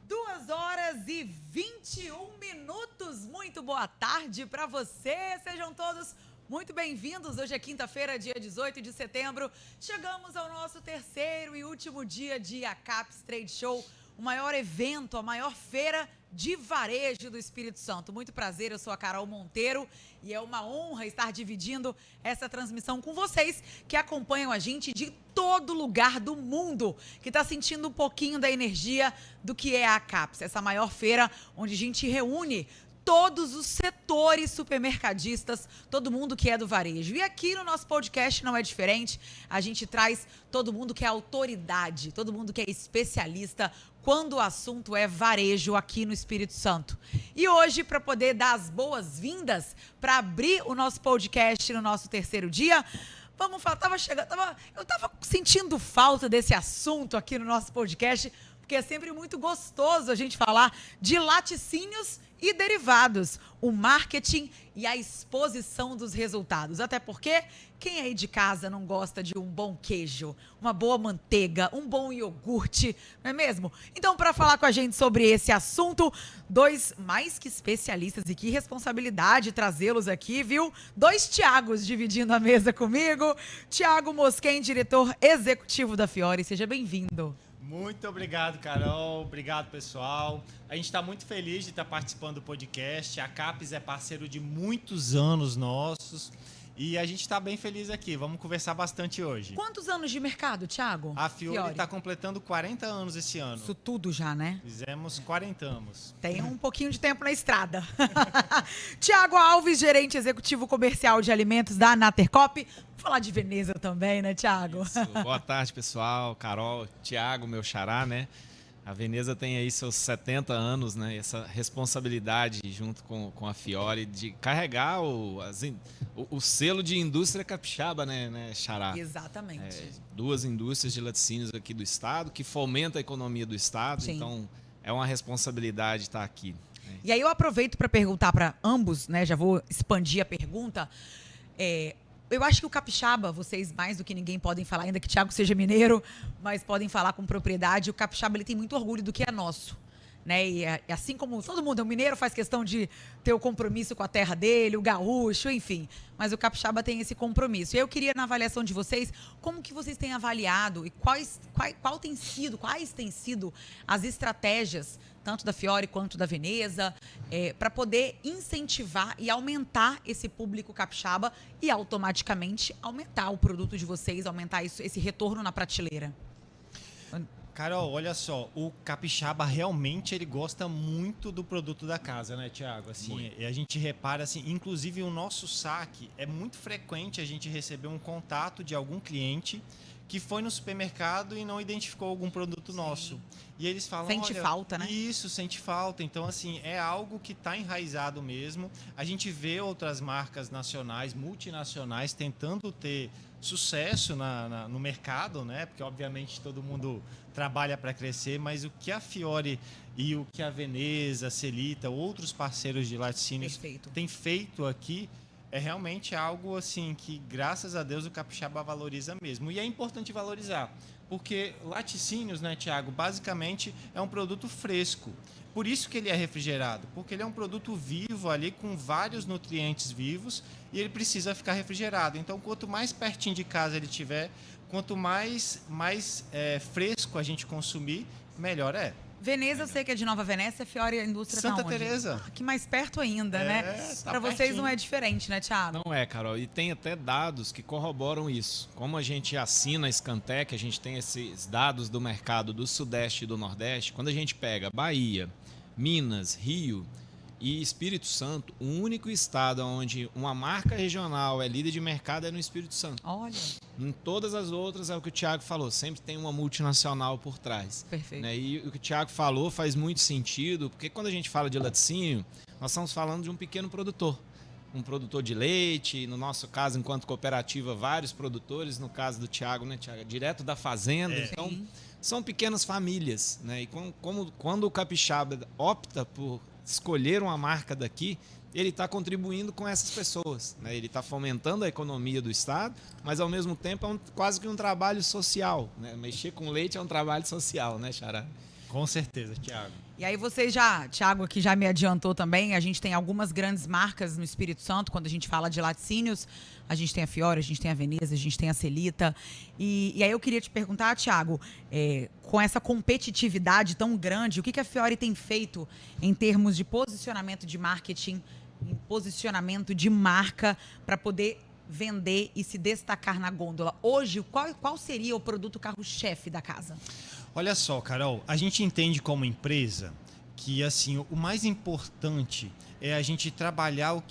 2h21. Muito boa tarde para você. Sejam todos muito bem-vindos. Hoje é quinta-feira, dia 18 de setembro. Chegamos ao nosso terceiro e último dia de ACAPS Trade Show, o maior evento, a maior feira de varejo do Espírito Santo. Muito prazer, eu sou a Carol Monteiro e é uma honra estar dividindo essa transmissão com vocês que acompanham a gente de todo lugar do mundo, que está sentindo um pouquinho da energia do que é a ACAPS, essa maior feira onde a gente reúne todos os setores supermercadistas, todo mundo que é do varejo. E aqui no nosso podcast não é diferente, a gente traz todo mundo que é autoridade, todo mundo que é especialista quando o assunto é varejo aqui no Espírito Santo. E hoje, para poder dar as boas-vindas, para abrir o nosso podcast no nosso terceiro dia, vamos falar, eu estava sentindo falta desse assunto aqui no nosso podcast, porque é sempre muito gostoso a gente falar de laticínios e derivados, o marketing e a exposição dos resultados. Até porque quem aí de casa não gosta de um bom queijo, uma boa manteiga, um bom iogurte, não é mesmo? Então, para falar com a gente sobre esse assunto, dois mais que especialistas, e que responsabilidade trazê-los aqui, viu? Dois Tiagos dividindo a mesa comigo. Tiago Mosquen, diretor executivo da Fiore, seja bem-vindo. Muito obrigado, Carol. Obrigado, pessoal. A gente está muito feliz de estar participando do podcast. A ACAPS é parceiro de muitos anos nossos e a gente está bem feliz aqui. Vamos conversar bastante hoje. Quantos anos de mercado, Thiago? A Fiore está completando 40 anos esse ano. Isso tudo já, né? Fizemos 40 anos. Tem um pouquinho de tempo na estrada. Tiago Alves, gerente executivo comercial de alimentos da Anatercop. Vamos falar de Veneza também, né, Tiago? Boa tarde, pessoal. Carol, Tiago, meu xará, né? A Veneza tem aí seus 70 anos, né? E essa responsabilidade junto com a Fiore de carregar o selo de indústria capixaba, né, xará? Exatamente. Duas indústrias de laticínios aqui do estado, que fomenta a economia do estado. Sim. Então, é uma responsabilidade estar aqui. Né? E aí eu aproveito para perguntar para ambos, né? Já vou expandir a pergunta. Eu acho que o capixaba, vocês mais do que ninguém podem falar, ainda que o Thiago seja mineiro, mas podem falar com propriedade, o capixaba ele tem muito orgulho do que é nosso. Né? E assim como todo mundo, o mineiro faz questão de ter o compromisso com a terra dele, o gaúcho, enfim. Mas o capixaba tem esse compromisso. E eu queria, na avaliação de vocês, como que vocês têm avaliado e quais têm sido as estratégias, tanto da Fiore quanto da Veneza, para poder incentivar e aumentar esse público capixaba e automaticamente aumentar o produto de vocês, aumentar esse retorno na prateleira. Carol, olha só, o capixaba realmente ele gosta muito do produto da casa, né, Thiago? Assim, a gente repara, assim, inclusive o nosso saque, é muito frequente a gente receber um contato de algum cliente que foi no supermercado e não identificou algum produto nosso. E eles falam, sente falta, né? Isso, sente falta. Então, assim, é algo que está enraizado mesmo. A gente vê outras marcas nacionais, multinacionais, tentando ter sucesso no mercado, né? Porque, obviamente, todo mundo trabalha para crescer, mas o que a Fiore e o que a Veneza, a Celita, outros parceiros de laticínios têm feito aqui, é realmente algo assim que, graças a Deus, o capixaba valoriza mesmo. E é importante valorizar, porque laticínios, né, Thiago, basicamente é um produto fresco. Por isso que ele é refrigerado, porque ele é um produto vivo ali com vários nutrientes vivos e ele precisa ficar refrigerado. Então, quanto mais pertinho de casa ele tiver, quanto mais fresco a gente consumir, melhor é. Veneza, eu sei que é de Nova Venécia, Fiore, a indústria Santa tá onde? Teresa. Aqui mais perto ainda, né? Tá para vocês pertinho. não é diferente, né, Thiago? Não é, Carol. E tem até dados que corroboram isso. Como a gente assina a Scantec, a gente tem esses dados do mercado do Sudeste e do Nordeste. Quando a gente pega Bahia, Minas, Rio e Espírito Santo, o único estado onde uma marca regional é líder de mercado é no Espírito Santo. Olha. Em todas as outras, é o que o Thiago falou, sempre tem uma multinacional por trás. Perfeito. Né? E o que o Thiago falou faz muito sentido, porque quando a gente fala de laticínio, nós estamos falando de um pequeno produtor. Um produtor de leite, no nosso caso, enquanto cooperativa, vários produtores, no caso do Thiago, né, Thiago? Direto da fazenda. Então, são pequenas famílias. Né? E quando o capixaba opta por escolher uma marca daqui, ele está contribuindo com essas pessoas, né? Ele está fomentando a economia do estado, mas ao mesmo tempo é quase que um trabalho social, né? Mexer com leite é um trabalho social, né, Xará? Com certeza, Thiago. E aí Thiago aqui já me adiantou também, a gente tem algumas grandes marcas no Espírito Santo, quando a gente fala de laticínios, a gente tem a Fiore, a gente tem a Veneza, a gente tem a Celita. E aí eu queria te perguntar, Thiago, com essa competitividade tão grande, o que a Fiore tem feito em termos de posicionamento de marketing, em posicionamento de marca, para poder vender e se destacar na gôndola? Hoje, qual seria o produto carro-chefe da casa? Olha só, Carol, a gente entende como empresa que assim, o mais importante é a gente trabalhar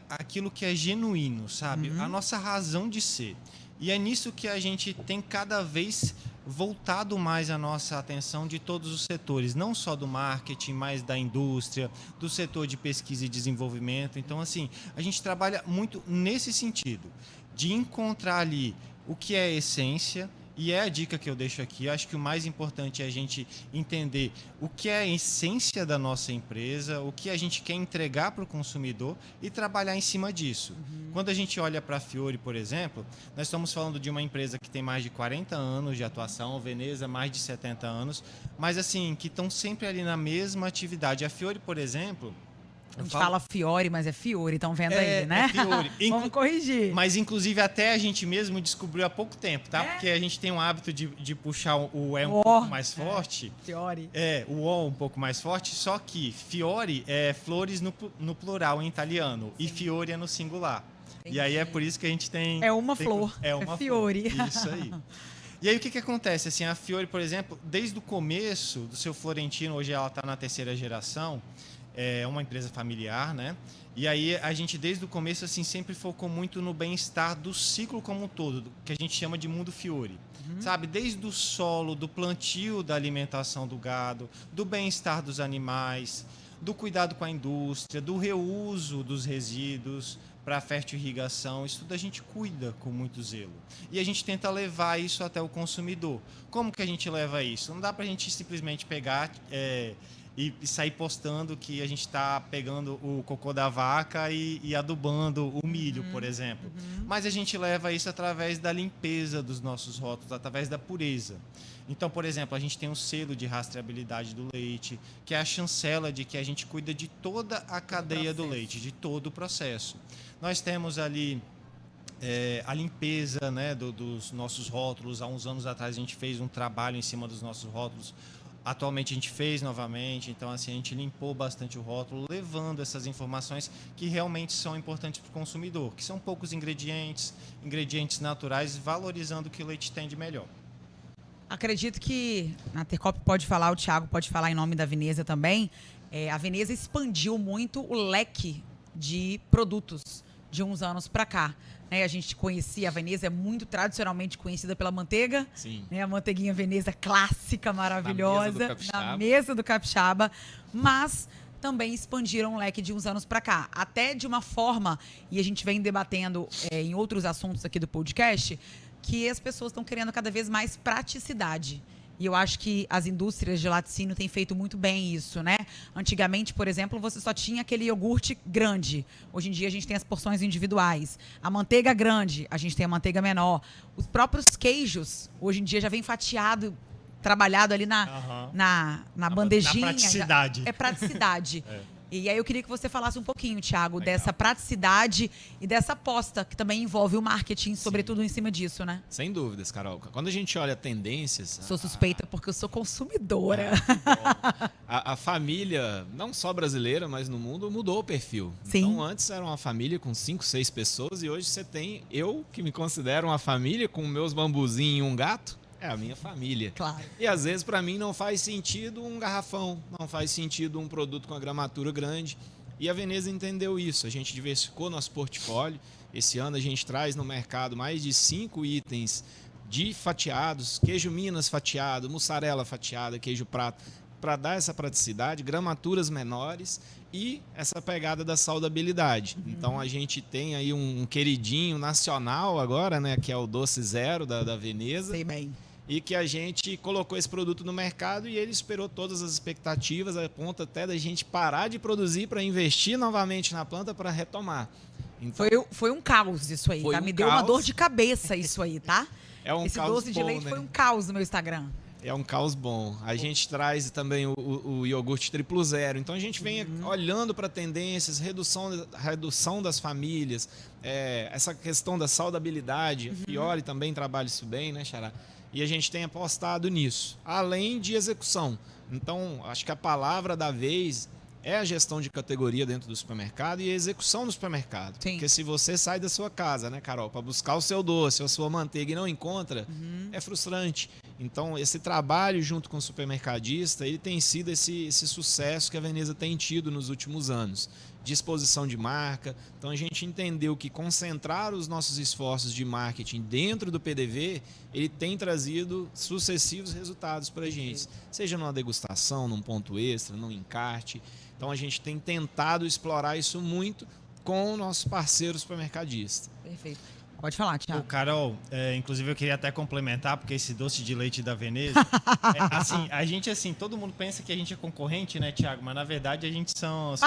aquilo que é genuíno, sabe? A nossa razão de ser. E é nisso que a gente tem cada vez voltado mais a nossa atenção de todos os setores, não só do marketing, mas da indústria, do setor de pesquisa e desenvolvimento. Então, assim, a gente trabalha muito nesse sentido, de encontrar ali o que é a essência. E é a dica que eu deixo aqui. Acho que o mais importante é a gente entender o que é a essência da nossa empresa, o que a gente quer entregar para o consumidor e trabalhar em cima disso. Quando a gente olha para a Fiore, por exemplo, nós estamos falando de uma empresa que tem mais de 40 anos de atuação, Veneza mais de 70 anos, mas assim, que estão sempre ali na mesma atividade. A Fiore, por exemplo... A gente fala Fiore, mas é Fiore, estão vendo aí, né? É Fiore. Vamos corrigir. Mas, inclusive, até a gente mesmo descobriu há pouco tempo, tá? Porque a gente tem um hábito de puxar o E um pouco mais forte. Fiore. O O um pouco mais forte, só que Fiore é flores no plural em italiano. Sim. E Fiore é no singular. Entendi. E aí é por isso que a gente tem... É uma flor. É uma Fiore. Flor. Isso aí. E aí o que acontece? Assim, a Fiore, por exemplo, desde o começo do seu Florentino, hoje ela está na 3ª geração, é uma empresa familiar, né? E aí a gente desde o começo assim sempre focou muito no bem-estar do ciclo como um todo, que a gente chama de mundo Fiore. Sabe, desde o solo, do plantio da alimentação do gado, do bem-estar dos animais, do cuidado com a indústria, do reuso dos resíduos para a fertirrigação, isso tudo a gente cuida com muito zelo. E a gente tenta levar isso até o consumidor. Como que a gente leva isso? Não dá para a gente simplesmente pegar e sair postando que a gente está pegando o cocô da vaca e adubando o milho, por exemplo. Mas a gente leva isso através da limpeza dos nossos rótulos, através da pureza. Então, por exemplo, a gente tem um selo de rastreabilidade do leite, que é a chancela de que a gente cuida de toda a cadeia do leite, de todo o processo. Nós temos ali a limpeza, né, dos nossos rótulos. Há uns anos atrás a gente fez um trabalho em cima dos nossos rótulos. Atualmente a gente fez novamente, então assim, a gente limpou bastante o rótulo, levando essas informações que realmente são importantes para o consumidor, que são poucos ingredientes naturais, valorizando o que o leite tem de melhor. Acredito que a Tercop pode falar, o Thiago pode falar em nome da Veneza também. A Veneza expandiu muito o leque de produtos de uns anos para cá. A gente conhecia, a Veneza é muito tradicionalmente conhecida pela manteiga. Sim. A manteiguinha Veneza clássica, maravilhosa, na mesa do capixaba, mas também expandiram o leque de uns anos para cá. Até de uma forma, e a gente vem debatendo em outros assuntos aqui do podcast, que as pessoas estão querendo cada vez mais praticidade. E eu acho que as indústrias de laticínio têm feito muito bem isso, né? Antigamente, por exemplo, você só tinha aquele iogurte grande. Hoje em dia a gente tem as porções individuais. A manteiga grande, a gente tem a manteiga menor. Os próprios queijos, hoje em dia já vem fatiado, trabalhado ali na bandejinha. Na praticidade. É praticidade. E aí eu queria que você falasse um pouquinho, Thiago, dessa praticidade e dessa aposta que também envolve o marketing, sobretudo em cima disso, né? Sem dúvidas, Carol. Quando a gente olha tendências... Sou suspeita porque eu sou consumidora. A família, não só brasileira, mas no mundo, mudou o perfil. Sim. Então, antes era uma família com 5, 6 pessoas e hoje você tem eu, que me considero uma família com meus bambuzinhos e um gato. É a minha família. Claro. E às vezes para mim não faz sentido um garrafão, não faz sentido um produto com a gramatura grande. E a Veneza entendeu isso. A gente diversificou nosso portfólio. Esse ano a gente traz no mercado mais de 5 itens de fatiados, queijo Minas fatiado, mussarela fatiada, queijo prato, para dar essa praticidade, gramaturas menores e essa pegada da saudabilidade. Então a gente tem aí um queridinho nacional agora, né, que é o Doce Zero da Veneza. Sei bem. E que a gente colocou esse produto no mercado e ele esperou todas as expectativas, a ponto até da gente parar de produzir para investir novamente na planta para retomar. Então, foi um caos isso aí, tá? Me deu uma dor de cabeça isso aí, tá? É um Esse caos doce de leite, né? foi um caos no meu Instagram. É um caos bom. A gente traz também o iogurte triplo zero. Então a gente vem olhando para tendências, redução das famílias, essa questão da saudabilidade. A Fiore também trabalha isso bem, né, Xará? E a gente tem apostado nisso, além de execução. Então, acho que a palavra da vez é a gestão de categoria dentro do supermercado e a execução no supermercado. Sim. Porque se você sai da sua casa, né, Carol, para buscar o seu doce ou a sua manteiga e não encontra, é frustrante. Então, esse trabalho junto com o supermercadista, ele tem sido esse sucesso que a Veneza tem tido nos últimos anos. De exposição de marca. Então, a gente entendeu que concentrar os nossos esforços de marketing dentro do PDV, ele tem trazido sucessivos resultados para a gente. Seja numa degustação, num ponto extra, num encarte. Então, a gente tem tentado explorar isso muito com o nosso parceiro supermercadista. Perfeito. Pode falar, Thiago. Carol, inclusive eu queria até complementar, porque esse doce de leite da Veneza, a gente, todo mundo pensa que a gente é concorrente, né, Thiago? Mas na verdade a gente somos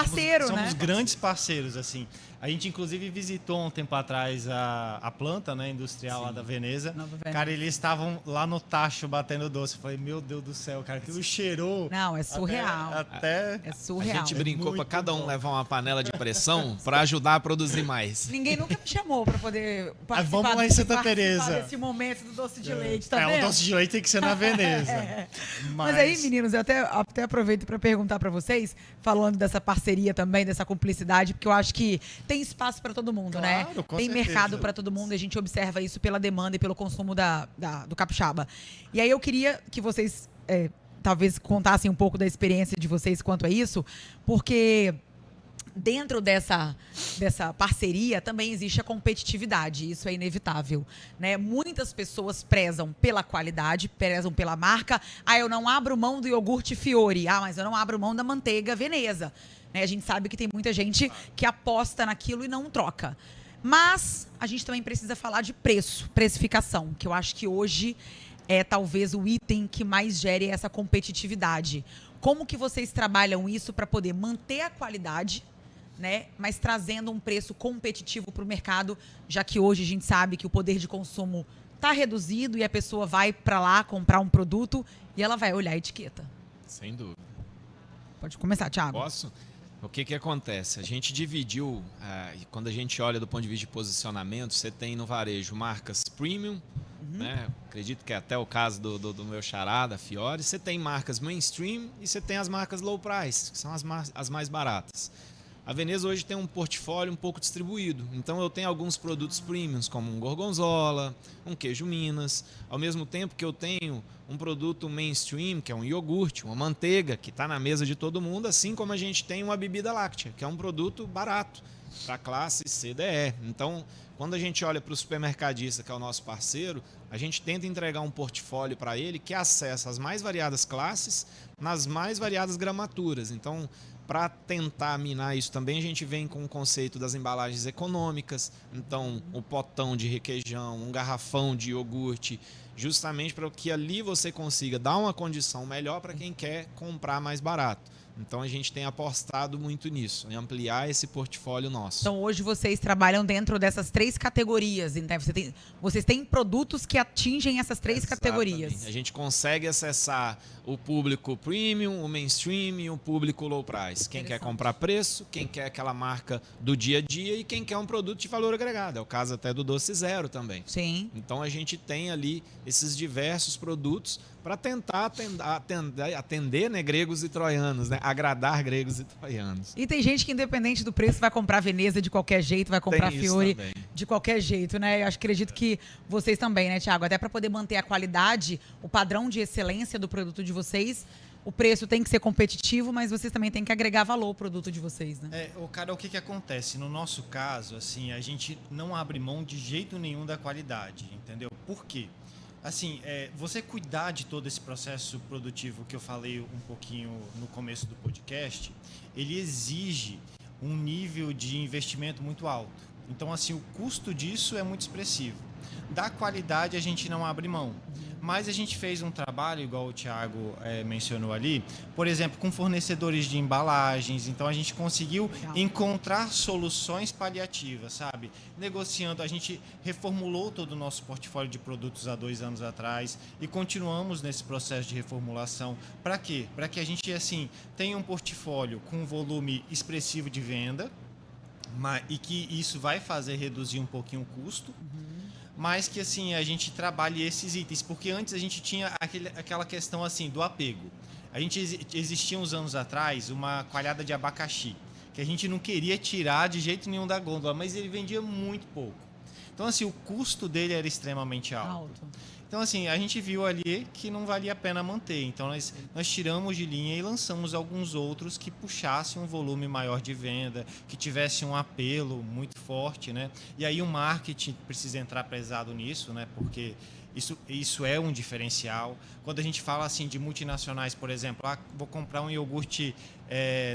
grandes parceiros, assim. A gente inclusive visitou um tempo atrás a planta, né, industrial lá da Veneza. Cara, eles estavam lá no tacho batendo doce. Eu falei, meu Deus do céu, cara, aquilo cheirou. Não, é surreal. É surreal. A gente brincou para cada um levar uma panela de pressão para ajudar a produzir mais. Ninguém nunca me chamou para poder participar, vamos lá em Santa Teresa desse momento do doce de leite, tá vendo? O doce de leite tem que ser na Veneza. Mas aí, meninos, eu até aproveito para perguntar para vocês, falando dessa parceria também, dessa cumplicidade, porque eu acho que tem espaço para todo mundo, né? Tem mercado para todo mundo e a gente observa isso pela demanda e pelo consumo do capixaba. E aí eu queria que vocês talvez contassem um pouco da experiência de vocês quanto a isso, porque dentro dessa parceria também existe a competitividade, isso é inevitável, né? Muitas pessoas prezam pela qualidade, prezam pela marca. Eu não abro mão do iogurte Fiore, mas eu não abro mão da manteiga Veneza. A gente sabe que tem muita gente que aposta naquilo e não troca. Mas a gente também precisa falar de precificação, que eu acho que hoje é talvez o item que mais gere essa competitividade. Como que vocês trabalham isso para poder manter a qualidade, né, mas trazendo um preço competitivo para o mercado, já que hoje a gente sabe que o poder de consumo está reduzido e a pessoa vai para lá comprar um produto e ela vai olhar a etiqueta? Sem dúvida. Pode começar, Thiago. Posso? O que acontece? A gente dividiu, quando a gente olha do ponto de vista de posicionamento, você tem no varejo marcas premium, né? Acredito que é até o caso do meu xará, da Fiore. Você tem marcas mainstream e você tem as marcas low price, que são as mais baratas. A Veneza hoje tem um portfólio um pouco distribuído. Então eu tenho alguns produtos premiums, como um gorgonzola, um queijo Minas, ao mesmo tempo que eu tenho um produto mainstream, que é um iogurte, uma manteiga, que está na mesa de todo mundo, assim como a gente tem uma bebida láctea, que é um produto barato para a classe CDE. Então, quando a gente olha para o supermercadista, que é o nosso parceiro, a gente tenta entregar um portfólio para ele que acessa as mais variadas classes nas mais variadas gramaturas. Então, para tentar minar isso também, a gente vem com o conceito das embalagens econômicas. Então, o potão de requeijão, um garrafão de iogurte, justamente para que ali você consiga dar uma condição melhor para quem quer comprar mais barato. Então, a gente tem apostado muito nisso, em ampliar esse portfólio nosso. Então, hoje vocês trabalham dentro dessas 3 categorias. Então, vocês têm produtos que atingem essas 3 categorias. A gente consegue acessar o público premium, o mainstream e o público low price. Quem quer comprar preço, quem quer aquela marca do dia a dia e quem quer um produto de valor agregado. É o caso até do Doce Zero também. Sim. Então, a gente tem ali esses diversos produtos para tentar atender, né, gregos e troianos, né? Agradar gregos e troianos. E tem gente que, independente do preço, vai comprar Veneza de qualquer jeito, vai comprar Fiore de qualquer jeito, né? Eu acredito que vocês também, né, Thiago? Até para poder manter a qualidade, o padrão de excelência do produto de vocês, o preço tem que ser competitivo, mas vocês também têm que agregar valor ao produto de vocês, né? Cara, o que acontece? No nosso caso, assim, a gente não abre mão de jeito nenhum da qualidade, entendeu? Por quê? Assim, você cuidar de todo esse processo produtivo que eu falei um pouquinho no começo do podcast, ele exige um nível de investimento muito alto. Então, assim, o custo disso é muito expressivo. Da qualidade, a gente não abre mão. Mas a gente fez um trabalho, igual o Thiago mencionou ali, por exemplo, com fornecedores de embalagens. Então, a gente conseguiu encontrar soluções paliativas, sabe? Negociando, a gente reformulou todo o nosso portfólio de produtos há 2 anos atrás e continuamos nesse processo de reformulação. Para quê? Para que a gente, assim, tenha um portfólio com um volume expressivo de venda, e que isso vai fazer reduzir um pouquinho o custo, mas que assim a gente trabalhe esses itens, porque antes a gente tinha aquela questão assim do apego. A gente existia uns anos atrás uma coalhada de abacaxi, que a gente não queria tirar de jeito nenhum da gôndola, mas ele vendia muito pouco. Então assim, o custo dele era extremamente alto. Então, assim, a gente viu ali que não valia a pena manter. Então, nós tiramos de linha e lançamos alguns outros que puxassem um volume maior de venda, que tivesse um apelo muito forte, né? E aí o marketing precisa entrar pesado nisso, né? Porque isso é um diferencial. Quando a gente fala assim de multinacionais, por exemplo, vou comprar um iogurte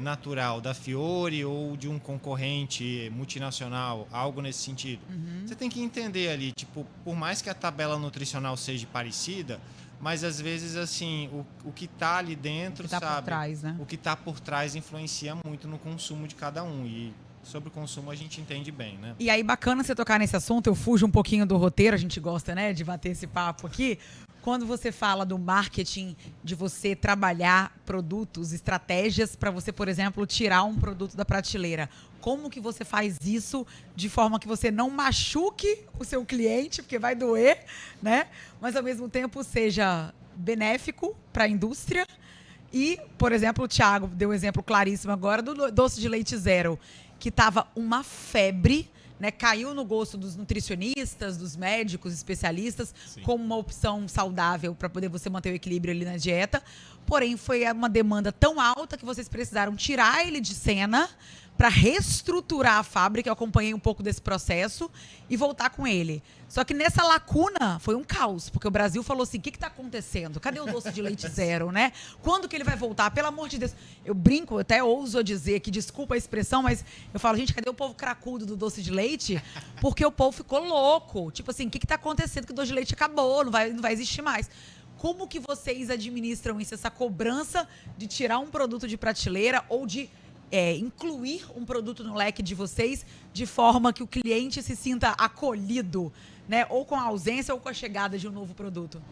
natural da Fiore ou de um concorrente multinacional, algo nesse sentido. Você tem que entender ali, tipo, por mais que a tabela nutricional seja parecida, mas às vezes assim o que está ali dentro, sabe? Por trás, né? O que está por trás influencia muito no consumo de cada um. E sobre o consumo a gente entende bem, né? E aí, bacana você tocar nesse assunto, eu fujo um pouquinho do roteiro, a gente gosta, né, de bater esse papo aqui. Quando você fala do marketing, de você trabalhar produtos, estratégias para você, por exemplo, tirar um produto da prateleira, como que você faz isso de forma que você não machuque o seu cliente, porque vai doer, né? Mas ao mesmo tempo seja benéfico para a indústria. E, por exemplo, o Thiago deu um exemplo claríssimo agora do doce de leite zero, que estava uma febre, né? Caiu no gosto dos nutricionistas, dos médicos, especialistas, como uma opção saudável para poder você manter o equilíbrio ali na dieta. Porém, foi uma demanda tão alta que vocês precisaram tirar ele de cena para reestruturar a fábrica. Eu acompanhei um pouco desse processo e voltar com ele. Só que nessa lacuna foi um caos, porque o Brasil falou assim, o que está acontecendo? Cadê o doce de leite zero, né? Quando que ele vai voltar? Pelo amor de Deus. Eu brinco, eu até ouso dizer que, desculpa a expressão, mas eu falo, gente, cadê o povo cracudo do doce de leite? Porque o povo ficou louco. Tipo assim, o que está acontecendo? Que o doce de leite acabou, não vai existir mais. Como que vocês administram isso, essa cobrança de tirar um produto de prateleira ou de incluir um produto no leque de vocês de forma que o cliente se sinta acolhido, né? Ou com a ausência ou com a chegada de um novo produto?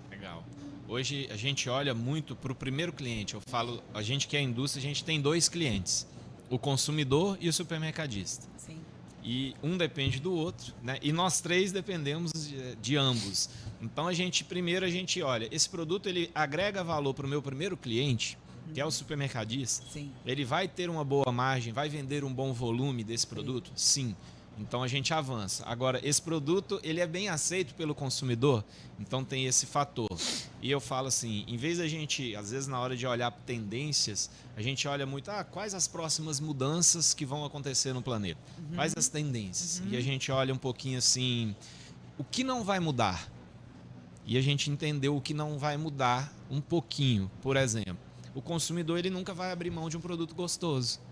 Legal. Hoje a gente olha muito para o primeiro cliente. Eu falo, a gente que é indústria, a gente tem 2 clientes, o consumidor e o supermercadista. Sim. E um depende do outro, né? E nós 3 dependemos de ambos. Então primeiro a gente olha, esse produto ele agrega valor para o meu primeiro cliente, que é o supermercadista. Sim. Ele vai ter uma boa margem, vai vender um bom volume desse produto? Sim. Então a gente avança. Agora, esse produto ele é bem aceito pelo consumidor, então tem esse fator. E eu falo assim, em vez da gente, às vezes na hora de olhar tendências, a gente olha muito, quais as próximas mudanças que vão acontecer no planeta? Quais as tendências? E a gente olha um pouquinho assim, o que não vai mudar? E a gente entendeu o que não vai mudar um pouquinho. Por exemplo, o consumidor ele nunca vai abrir mão de um produto gostoso.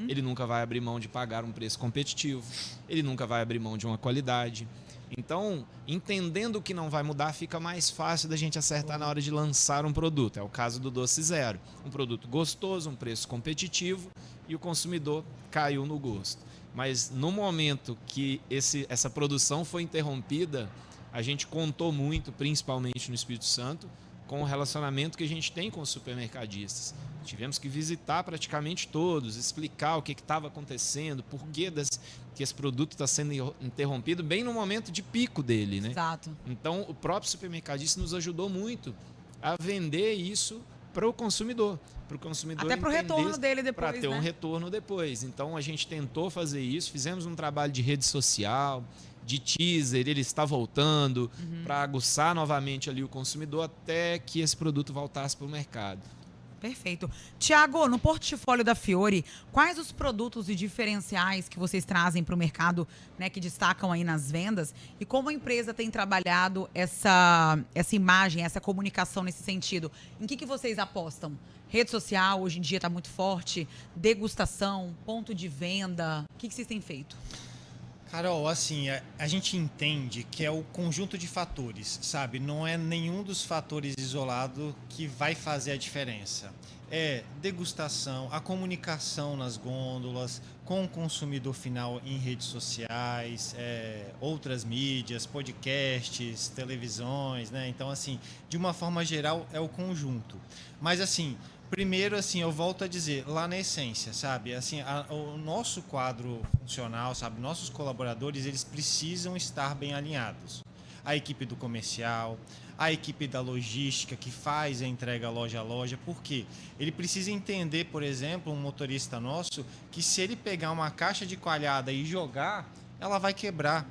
Ele nunca vai abrir mão de pagar um preço competitivo. Ele nunca vai abrir mão de uma qualidade. Então, entendendo o que não vai mudar, fica mais fácil da gente acertar na hora de lançar um produto. É o caso do Doce Zero. Um produto gostoso, um preço competitivo e o consumidor caiu no gosto. Mas no momento que essa produção foi interrompida, a gente contou muito, principalmente no Espírito Santo, com o relacionamento que a gente tem com os supermercadistas. Tivemos que visitar praticamente todos, explicar o que estava acontecendo, por que esse produto está sendo interrompido bem no momento de pico dele, né? Exato. Então, o próprio supermercadista nos ajudou muito a vender isso para o consumidor. Para o consumidor até para o retorno dele depois, para ter um retorno depois. Então, a gente tentou fazer isso, fizemos um trabalho de rede social, de teaser, ele está voltando, para aguçar novamente ali o consumidor até que esse produto voltasse para o mercado. Perfeito. Thiago, no portfólio da Fiore, quais os produtos e diferenciais que vocês trazem para o mercado, né, que destacam aí nas vendas? E como a empresa tem trabalhado essa imagem, essa comunicação nesse sentido? Em que vocês apostam? Rede social, hoje em dia está muito forte. Degustação, ponto de venda. O que vocês têm feito? Carol, assim, a gente entende que é o conjunto de fatores, sabe? Não é nenhum dos fatores isolado que vai fazer a diferença. É degustação, a comunicação nas gôndolas, com o consumidor final em redes sociais, outras mídias, podcasts, televisões, né? Então, assim, de uma forma geral, é o conjunto. Mas, assim, primeiro, assim, eu volto a dizer, lá na essência, sabe? Assim, o nosso quadro funcional, sabe? Nossos colaboradores, eles precisam estar bem alinhados. A equipe do comercial, a equipe da logística que faz a entrega loja a loja. Por quê? Ele precisa entender, por exemplo, um motorista nosso, que se ele pegar uma caixa de coalhada e jogar, ela vai quebrar.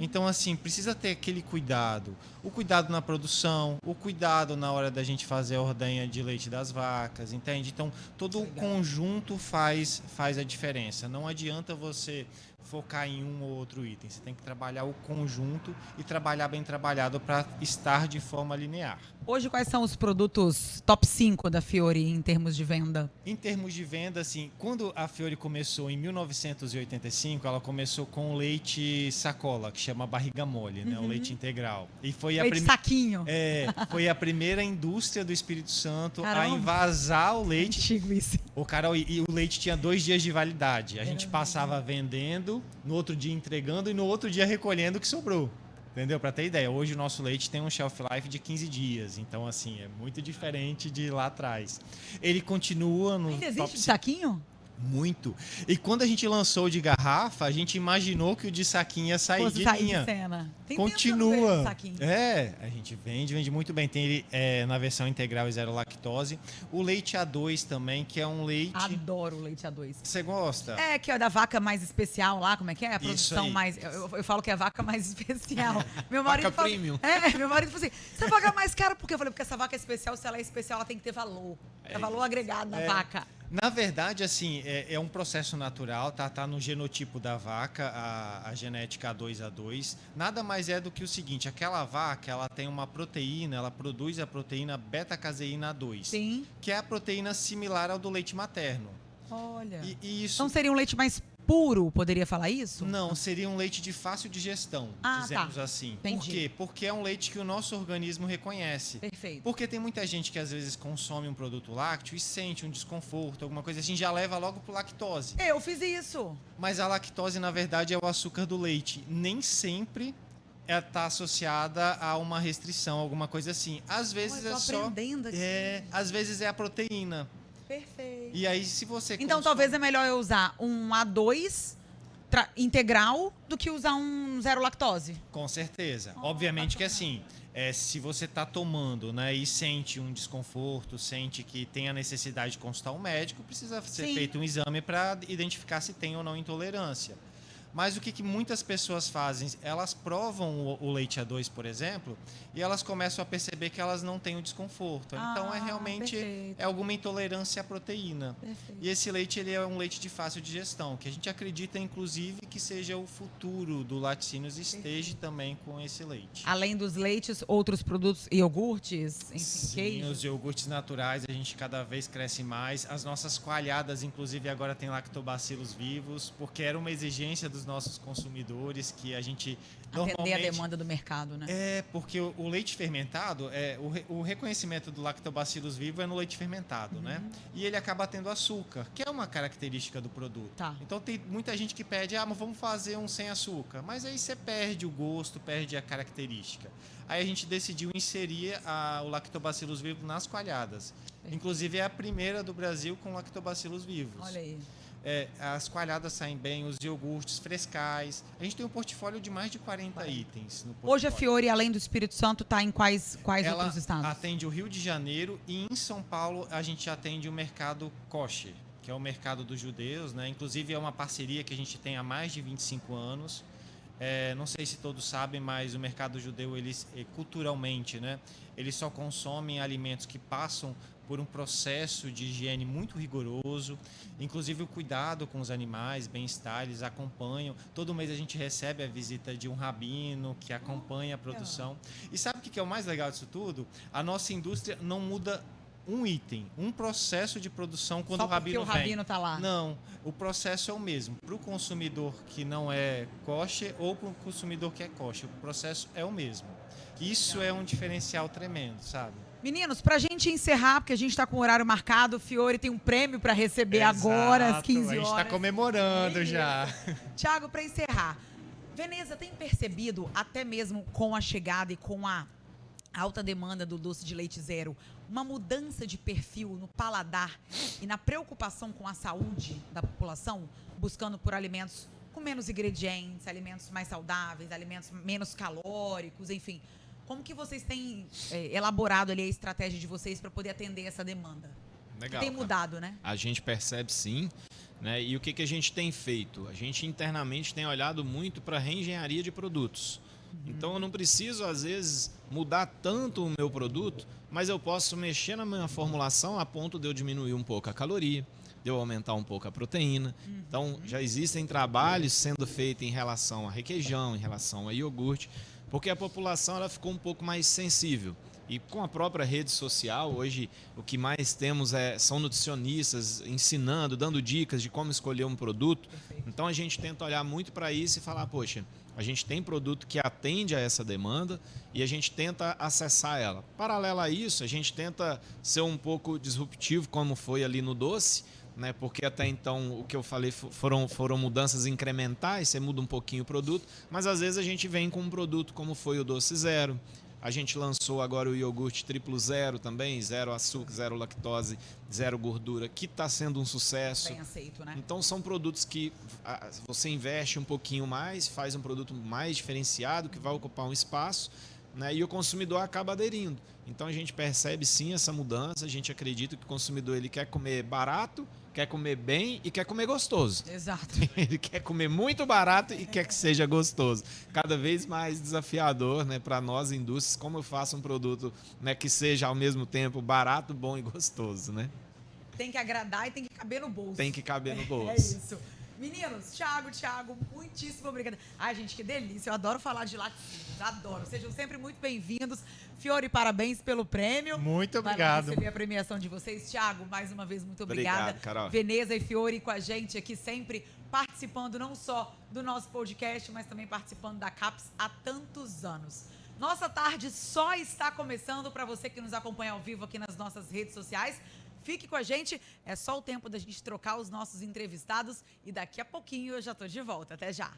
Então, assim, precisa ter aquele cuidado. O cuidado na produção, o cuidado na hora da gente fazer a ordenha de leite das vacas, entende? Então, todo o conjunto faz a diferença. Não adianta você focar em um ou outro item. Você tem que trabalhar o conjunto e trabalhar bem trabalhado para estar de forma linear. Hoje, quais são os produtos top 5 da Fiori em termos de venda? Em termos de venda, assim, quando a Fiori começou em 1985, ela começou com o leite sacola, que chama barriga mole, né? O leite integral. E foi Leite saquinho. foi a primeira indústria do Espírito Santo Caramba. a invasar o leite. Antigo isso. O Carol, e o leite tinha 2 dias de validade. A gente passava vendendo, no outro dia entregando e no outro dia recolhendo o que sobrou. Entendeu? Para ter ideia, hoje o nosso leite tem um shelf life de 15 dias. Então, assim, é muito diferente de lá atrás. Ele continua no Ainda top existe de 5. saquinho? Muito. E quando a gente lançou o de garrafa, a gente imaginou que o de saquinho ia sair Fosse de sair linha. de cena. Tem Continua. de saquinho. A gente vende muito bem. Tem ele na versão integral e zero lactose. O leite A2 também, que é um leite... Adoro o leite A2. Você gosta? É, que é da vaca mais especial lá, como é que é? A Isso produção aí. mais... Eu falo que é a vaca mais especial. Meu marido Vaca fala, premium. meu marido falou assim, você paga mais caro por quê? Eu falei, porque essa vaca é especial, se ela é especial, ela tem que ter valor. É valor agregado na vaca. Na verdade, assim, é um processo natural, tá no genotipo da vaca, a genética A2A2. Nada mais é do que o seguinte, aquela vaca, ela tem uma proteína, ela produz a proteína beta-caseína A2. Sim. Que é a proteína similar ao do leite materno. Olha. E isso... Então seria um leite mais puro, poderia falar isso? Não, seria um leite de fácil digestão, dizemos assim. Entendi. Por quê? Porque é um leite que o nosso organismo reconhece. Perfeito. Porque tem muita gente que às vezes consome um produto lácteo e sente um desconforto, alguma coisa assim, já leva logo pro lactose. Eu fiz isso. Mas a lactose, na verdade, é o açúcar do leite. Nem sempre está associada a uma restrição, alguma coisa assim. Às vezes eu tô é só... aprendendo aqui. Às vezes é a proteína. Perfeito. E aí, se você Então, consome- talvez é melhor eu usar um A2 integral do que usar um zero lactose. Com certeza. Obviamente que assim, se você está tomando, né, e sente um desconforto, sente que tem a necessidade de consultar um médico, precisa ser Sim. feito um exame para identificar se tem ou não intolerância. Mas o que muitas pessoas fazem? Elas provam o leite A2, por exemplo, e elas começam a perceber que elas não têm o desconforto. Então, realmente perfeito. alguma intolerância à proteína. Perfeito. E esse leite ele é um leite de fácil digestão, que a gente acredita, inclusive, que seja o futuro do laticínios esteja também com esse leite. Além dos leites, outros produtos, iogurtes, enfim, Sim, queijo. os iogurtes naturais, a gente cada vez cresce mais. As nossas coalhadas, inclusive, agora tem lactobacilos vivos, porque era uma exigência dos nossos consumidores que a gente Atender a normalmente... demanda do mercado, né? Porque o leite fermentado, o reconhecimento do lactobacilos vivo é no leite fermentado, né? E ele acaba tendo açúcar, que é uma característica do produto. Tá. Então tem muita gente que pede, mas vamos fazer um sem açúcar. Mas aí você perde o gosto, perde a característica. Aí a gente decidiu inserir o lactobacilos vivo nas coalhadas. Inclusive é a primeira do Brasil com lactobacilos vivos. Olha aí. As coalhadas saem bem, os iogurtes frescais. A gente tem um portfólio de mais de 40 itens no portfólio. Hoje a Fiori, além do Espírito Santo, está em quais Ela outros estados? atende o Rio de Janeiro e em São Paulo a gente atende o mercado kosher, que é o mercado dos judeus, né? Inclusive é uma parceria que a gente tem há mais de 25 anos. Não sei se todos sabem, mas o mercado judeu, eles culturalmente, né? Eles só consomem alimentos que passam por um processo de higiene muito rigoroso, inclusive o cuidado com os animais, bem-estar, eles acompanham. Todo mês a gente recebe a visita de um rabino que acompanha a produção. E sabe o que é o mais legal disso tudo? A nossa indústria não muda um item, um processo de produção quando Só o rabino porque o rabino tá lá. Não, o processo é o mesmo. Para o consumidor que não é kosher ou para o consumidor que é kosher, o processo é o mesmo. Isso é um diferencial tremendo, sabe? Meninos, pra gente encerrar, porque a gente tá com o horário marcado, o Fiore tem um prêmio pra receber agora, às 15 horas. A gente tá comemorando já. Tiago, pra encerrar, Veneza tem percebido, até mesmo com a chegada e com a alta demanda do doce de leite zero, uma mudança de perfil no paladar e na preocupação com a saúde da população, buscando por alimentos com menos ingredientes, alimentos mais saudáveis, alimentos menos calóricos, enfim. Como que vocês têm elaborado ali a estratégia de vocês para poder atender essa demanda? Legal. Tem mudado, né? A gente percebe sim, né? E o que a gente tem feito? A gente internamente tem olhado muito para a reengenharia de produtos. Então eu não preciso, às vezes, mudar tanto o meu produto, mas eu posso mexer na minha formulação a ponto de eu diminuir um pouco a caloria, de eu aumentar um pouco a proteína. Então já existem trabalhos sendo feitos em relação a requeijão, em relação a iogurte, porque a população ela ficou um pouco mais sensível. E com a própria rede social, hoje o que mais temos são nutricionistas ensinando, dando dicas de como escolher um produto. Perfeito. Então a gente tenta olhar muito para isso e falar, poxa, a gente tem produto que atende a essa demanda e a gente tenta acessar ela. Paralelo a isso, a gente tenta ser um pouco disruptivo, como foi ali no doce, né? Porque até então o que eu falei foram mudanças incrementais, você muda um pouquinho o produto, mas às vezes a gente vem com um produto como foi o doce zero. A gente lançou agora o iogurte triplo zero também, zero açúcar, zero lactose, zero gordura, que está sendo um sucesso. Bem aceito, né? Então são produtos que você investe um pouquinho mais, faz um produto mais diferenciado, que vai ocupar um espaço, né? E o consumidor acaba aderindo. Então a gente percebe sim essa mudança, a gente acredita que o consumidor ele quer comer barato, quer comer bem e quer comer gostoso. Exato. Ele quer comer muito barato e quer que seja gostoso. Cada vez mais desafiador, né, para nós indústrias, como eu faço um produto, né, que seja ao mesmo tempo barato, bom e gostoso, né? Tem que agradar e tem que caber no bolso. Tem que caber no bolso. É isso. Meninos, Thiago, muitíssimo obrigada. Ai, gente, que delícia. Eu adoro falar de laticínios, adoro. Sejam sempre muito bem-vindos. Fiore, parabéns pelo prêmio. Muito Vai lá obrigado. receber a premiação de vocês. Thiago, mais uma vez, muito obrigada. Obrigado, Carol. Veneza e Fiore com a gente aqui sempre participando não só do nosso podcast, mas também participando da CAPS há tantos anos. Nossa tarde só está começando para você que nos acompanha ao vivo aqui nas nossas redes sociais. Fique com a gente, é só o tempo da gente trocar os nossos entrevistados e daqui a pouquinho eu já estou de volta. Até já!